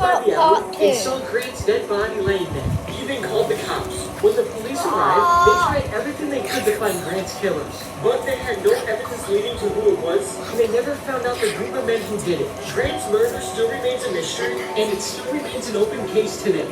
by the alley and saw Grant's dead body laying there. He then called the cops. When the police arrived, they tried everything they could to find Grant's killers, but they had no evidence leading to who it was, and they never found out the group of men who did it. Grant's murder still remains a mystery, and it still remains an open case today.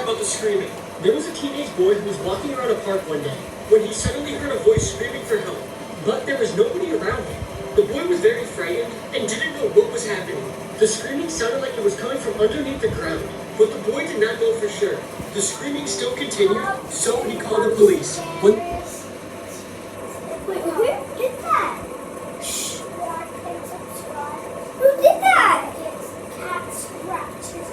About the screaming. There was a teenage boy who was walking around a park one day when he suddenly heard a voice screaming for help, but there was nobody around him. The boy was very frightened and didn't know what was happening. The screaming sounded like it was coming from underneath the ground, but the boy did not know for sure. The screaming still continued, so he called the police. Wait, who did that? Shh. Who did that? Cat scratches.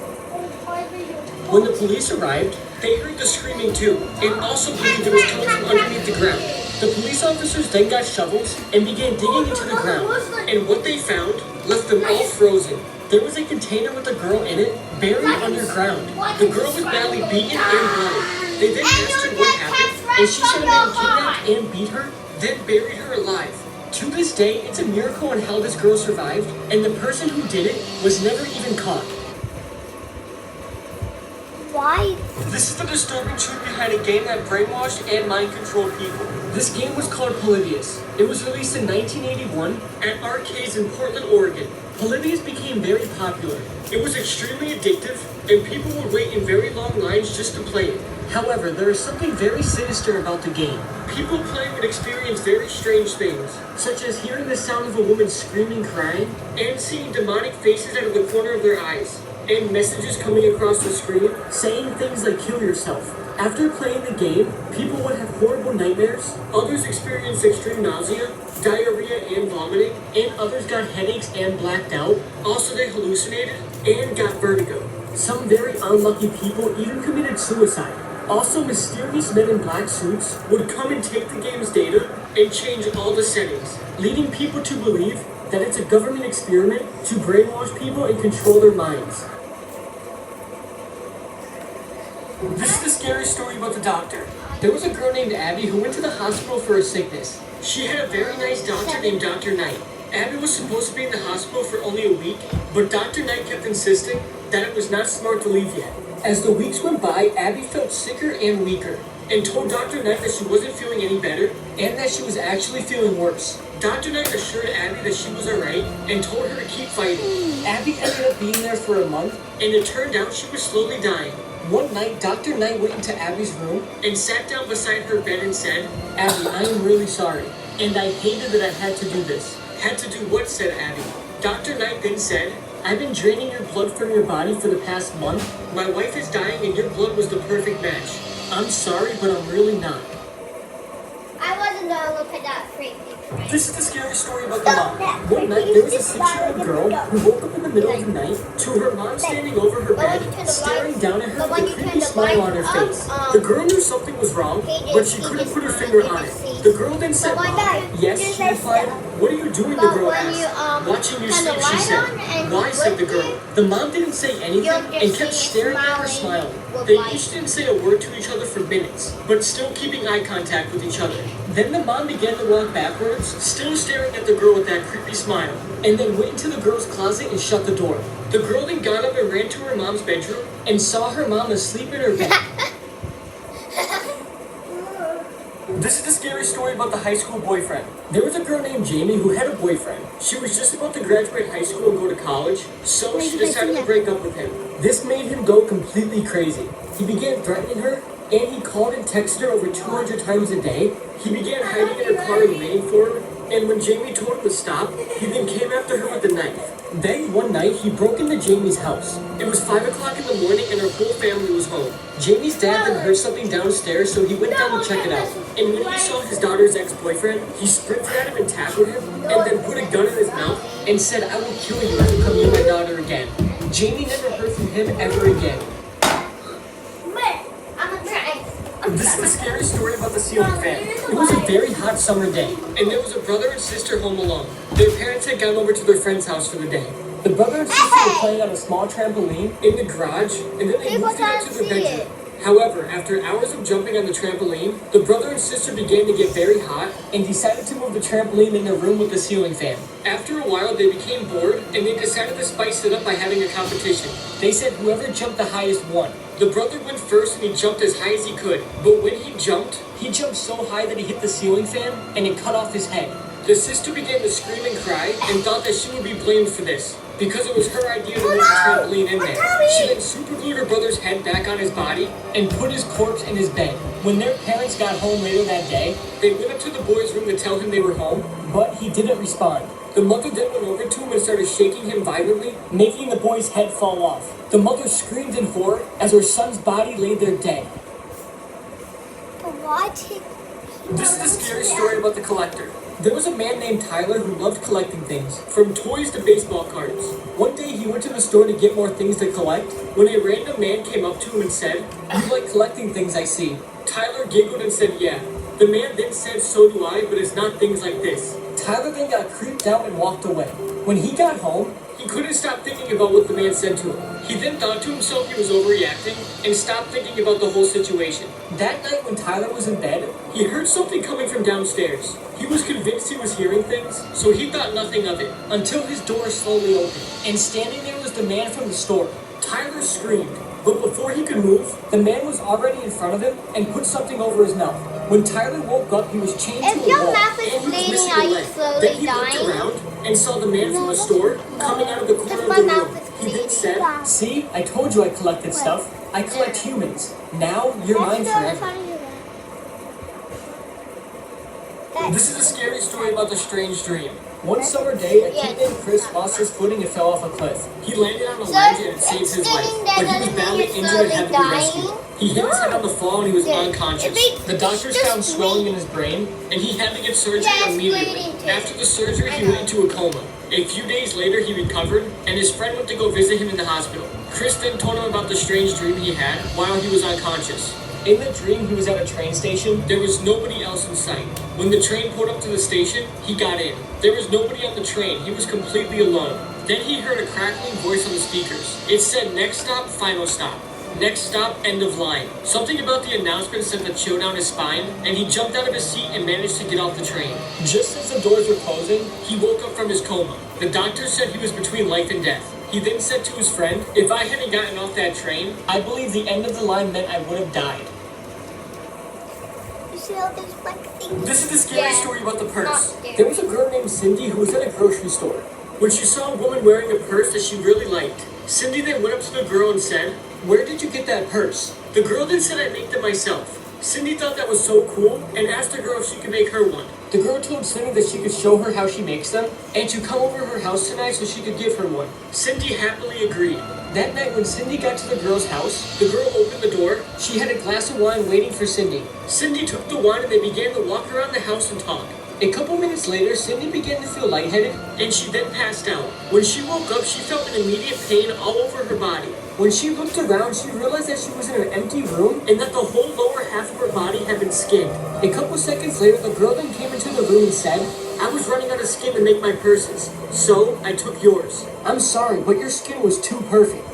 When the police arrived, they heard the screaming too, and also believed it was coming from underneath the ground. The police officers then got shovels and began digging into the ground, and what they found left them all frozen. There was a container with a girl in it, buried underground. The girl was badly beaten and bloody. They then asked her what happened, and she said a man kidnapped and beat her, then buried her alive. To this day, it's a miracle on how this girl survived, and the person who did it was never even caught. Why? This is the disturbing truth behind a game that brainwashed and mind-controlled people. This game was called Polybius. It was released in 1981 at arcades in Portland, Oregon. Polybius became very popular. It was extremely addictive, and people would wait in very long lines just to play it. However, there is something very sinister about the game. People playing would experience very strange things, such as hearing the sound of a woman screaming, crying, and seeing demonic faces out of the corner of their eyes, and messages coming across the screen saying things like kill yourself. After playing the game, people would have horrible nightmares, others experienced extreme nausea, diarrhea and vomiting, and others got headaches and blacked out. Also they hallucinated and got vertigo. Some very unlucky people even committed suicide. Also, mysterious men in black suits would come and take the game's data and change all the settings, leading people to believe that it's a government experiment to brainwash people and control their minds. This is the scary story about the doctor. There was a girl named Abby who went to the hospital for a sickness. She had a very nice doctor named Dr. Knight. Abby was supposed to be in the hospital for only a week, but Dr. Knight kept insisting that it was not smart to leave yet. As the weeks went by, Abby felt sicker and weaker, and told Dr. Knight that she wasn't feeling any better, and that she was actually feeling worse. Dr. Knight assured Abby that she was alright, and told her to keep fighting. Abby ended up being there for a month, and it turned out she was slowly dying. One night, Dr. Knight went into Abby's room, and sat down beside her bed and said, Abby, I am really sorry, and I hated that I had to do this. Had to do what? Said Abby. Dr. Knight then said, I've been draining your blood from your body for the past month. My wife is dying and your blood was the perfect match. I'm sorry, but I'm really not. I wasn't gonna look at that freaky. This is the scary story about the mom. One night, there was a 6-year-old girl who woke up in the middle of the night to her mom standing over her bed, staring down at her with a creepy smile on her face. The girl knew something was wrong, but she couldn't put her finger on it. The girl then said, Mom, yes, she replied. What are you doing, the girl asked. Watching you sleep, she said. Why, said the girl. The mom didn't say anything and kept staring at her smiling. They each didn't say a word to each other for minutes, but still keeping eye contact with each other. Then the mom began to walk backwards, still staring at the girl with that creepy smile, and then went into the girl's closet and shut the door. The girl then got up and ran to her mom's bedroom and saw her mom asleep in her bed. This is the scary story about the high school boyfriend. There was a girl named Jamie who had a boyfriend. She was just about to graduate high school and go to college, so she decided to break up with him. This made him go completely crazy. He began threatening her, and he called and texted her over 200 times a day. He began hiding in her car and waiting for her, and when Jamie told him to stop, he then came after her with a knife. Then one night, he broke into Jamie's house. It was 5 o'clock in the morning and her whole family was home. Jamie's dad then heard something downstairs, so he went down to check it out. And when he saw his daughter's ex-boyfriend, he sprinted at him and tackled him, and then put a gun in his mouth and said, I will kill you if you come near my daughter again. Jamie never heard from him ever again. This is the scary story about the ceiling fan. It was a very hot summer day, and there was a brother and sister home alone. Their parents had gone over to their friend's house for the day. The brother and sister were playing on a small trampoline in the garage, and then they People moved it can't into their see bedroom. it. However, after hours of jumping on the trampoline, the brother and sister began to get very hot and decided to move the trampoline in their room with the ceiling fan. After a while, they became bored and they decided to spice it up by having a competition. They said whoever jumped the highest won. The brother went first and he jumped as high as he could, but when he jumped so high that he hit the ceiling fan and it cut off his head. The sister began to scream and cry and thought that she would be blamed for this, because it was her idea to move the trampoline in there. She then superglued her brother's head back on his body and put his corpse in his bed. When their parents got home later that day, they went up to the boy's room to tell him they were home, but he didn't respond. The mother then went over to him and started shaking him violently, making the boy's head fall off. The mother screamed in horror as her son's body lay there dead. But why take... This is the scary story about the collector. There was a man named Tyler who loved collecting things, from toys to baseball cards. One day he went to the store to get more things to collect, when a random man came up to him and said, "You like collecting things, I see." Tyler giggled and said, "Yeah." The man then said, "So do I, but it's not things like this." Tyler then got creeped out and walked away. When he got home, he couldn't stop thinking about what the man said to him. He then thought to himself he was overreacting and stopped thinking about the whole situation. That night when Tyler was in bed, he heard something coming from downstairs. He was convinced he was hearing things, so he thought nothing of it, until his door slowly opened, and standing there was the man from the store. Tyler screamed, but before he could move, the man was already in front of him and put something over his mouth. When Tyler woke up, he was chained If to a your wall, mouth is and he was bleeding, missing are a you leg. slowly Then he dying? looked around and saw the man from the store coming out of the corner If of my the mouth room. is He then bleeding, said, why? "See, I told you I collected stuff. I collect humans. Now you're mine forever." This is a scary story about the strange dream. One summer day, a kid named Chris lost his footing and fell off a cliff. He landed on a ledge and it saved his life, but he was badly injured and had to be rescued. He hit his head on the fall and he was unconscious. The doctors found swelling in his brain, and he had to get surgery immediately. After the surgery, he went into a coma. A few days later, he recovered, and his friend went to go visit him in the hospital. Chris then told him about the strange dream he had while he was unconscious. In the dream, he was at a train station. There was nobody else in sight. When the train pulled up to the station, he got in. There was nobody on the train. He was completely alone. Then he heard a crackling voice on the speakers. It said, "Next stop, final stop. Next stop, end of line." Something about the announcement sent a chill down his spine, and he jumped out of his seat and managed to get off the train. Just as the doors were closing, he woke up from his coma. The doctor said he was between life and death. He then said to his friend, "If I hadn't gotten off that train, I believe the end of the line meant I would have died." You see all those black things? This is the scary story about the purse. Not scary. There was a girl named Cindy who was at a grocery store. When she saw a woman wearing a purse that she really liked, Cindy then went up to the girl and said, "Where did you get that purse?" The girl then said, "I made them myself." Cindy thought that was so cool and asked the girl if she could make her one. The girl told Cindy that she could show her how she makes them and to come over her house tonight so she could give her one. Cindy happily agreed. That night when Cindy got to the girl's house, the girl opened the door. She had a glass of wine waiting for Cindy. Cindy took the wine and they began to walk around the house and talk. A couple minutes later, Cindy began to feel lightheaded, and she then passed out. When she woke up, she felt an immediate pain all over her body. When she looked around, she realized that she was in an empty room and that the whole lower half of her body had been skinned. A couple seconds later, the girl then came into the room and said, "I was running out of skin to make my purses, so I took yours. I'm sorry, but your skin was too perfect."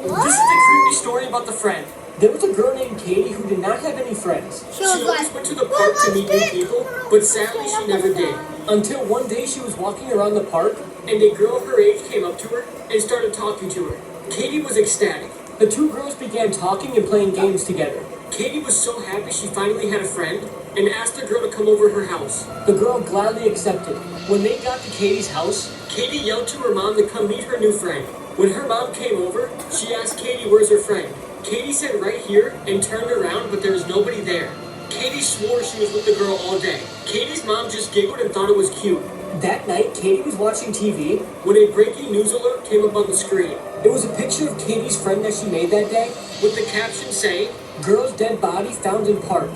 This is the creepy story about the friend. There was a girl named Katie who did not have any friends. She always went to the park to meet new people, but sadly she never did. Until one day she was walking around the park, and a girl her age came up to her and started talking to her. Katie was ecstatic. The two girls began talking and playing games together. Katie was so happy she finally had a friend and asked the girl to come over her house. The girl gladly accepted. When they got to Katie's house, Katie yelled to her mom to come meet her new friend. When her mom came over, she asked Katie, "Where's her friend?" Katie said right here and turned around, but there was nobody there. Katie swore she was with the girl all day. Katie's mom just giggled and thought it was cute. That night, Katie was watching TV when a breaking news alert came up on the screen. It was a picture of Katie's friend that she made that day, with the caption saying, "Girl's dead body found in park."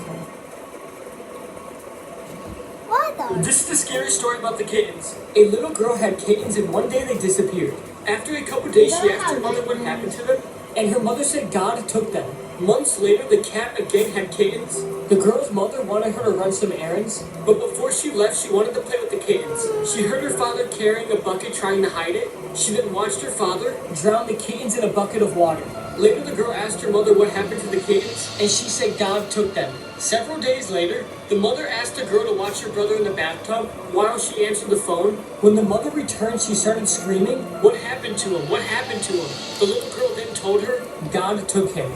What the? This is the scary story about the kittens. A little girl had kittens and one day they disappeared. After a couple days, she asked her mother what happened to them, and her mother said God took them. Months later, the cat again had kittens. The girl's mother wanted her to run some errands, but before she left, she wanted to play with the kittens. She heard her father carrying a bucket trying to hide it. She then watched her father drown the kittens in a bucket of water. Later, the girl asked her mother what happened to the kittens, and she said God took them. Several days later, the mother asked the girl to watch her brother in the bathtub while she answered the phone. When the mother returned, she started screaming, "What happened to him? What happened to him?" The little girl then told her, "God took him."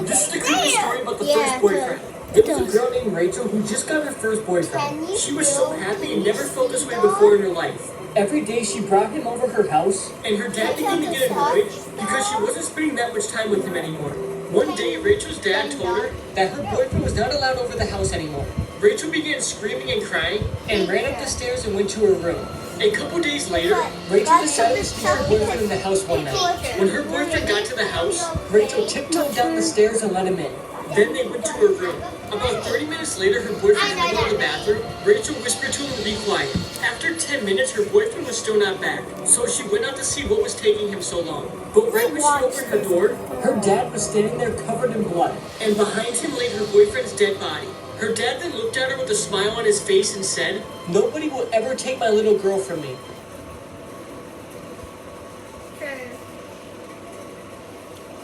This is the creepy story about the first boyfriend. There was a girl named Rachel who just got her first boyfriend. She was so happy and never felt this way before in her life. Every day she brought him over her house, and her dad began to get annoyed because she wasn't spending that much time with him anymore. One day, Rachel's dad told her that her boyfriend was not allowed over the house anymore. Rachel began screaming and crying and ran up the stairs and went to her room. A couple days later, Rachel decided to keep her boyfriend in the house one night. When her boyfriend got to the house, Rachel tiptoed down the stairs and let him in. Then they went to her room. About 30 minutes later, her boyfriend came out of the bathroom. Rachel whispered to him to be quiet. After 10 minutes, her boyfriend was still not back, so she went out to see what was taking him so long. But right when she opened her door, her dad was standing there covered in blood, and behind him lay her boyfriend's dead body. Her dad then looked at her with a smile on his face and said, "Nobody will ever take my little girl from me."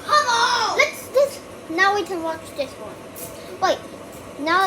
Come on! Now we can watch this one. Wait, now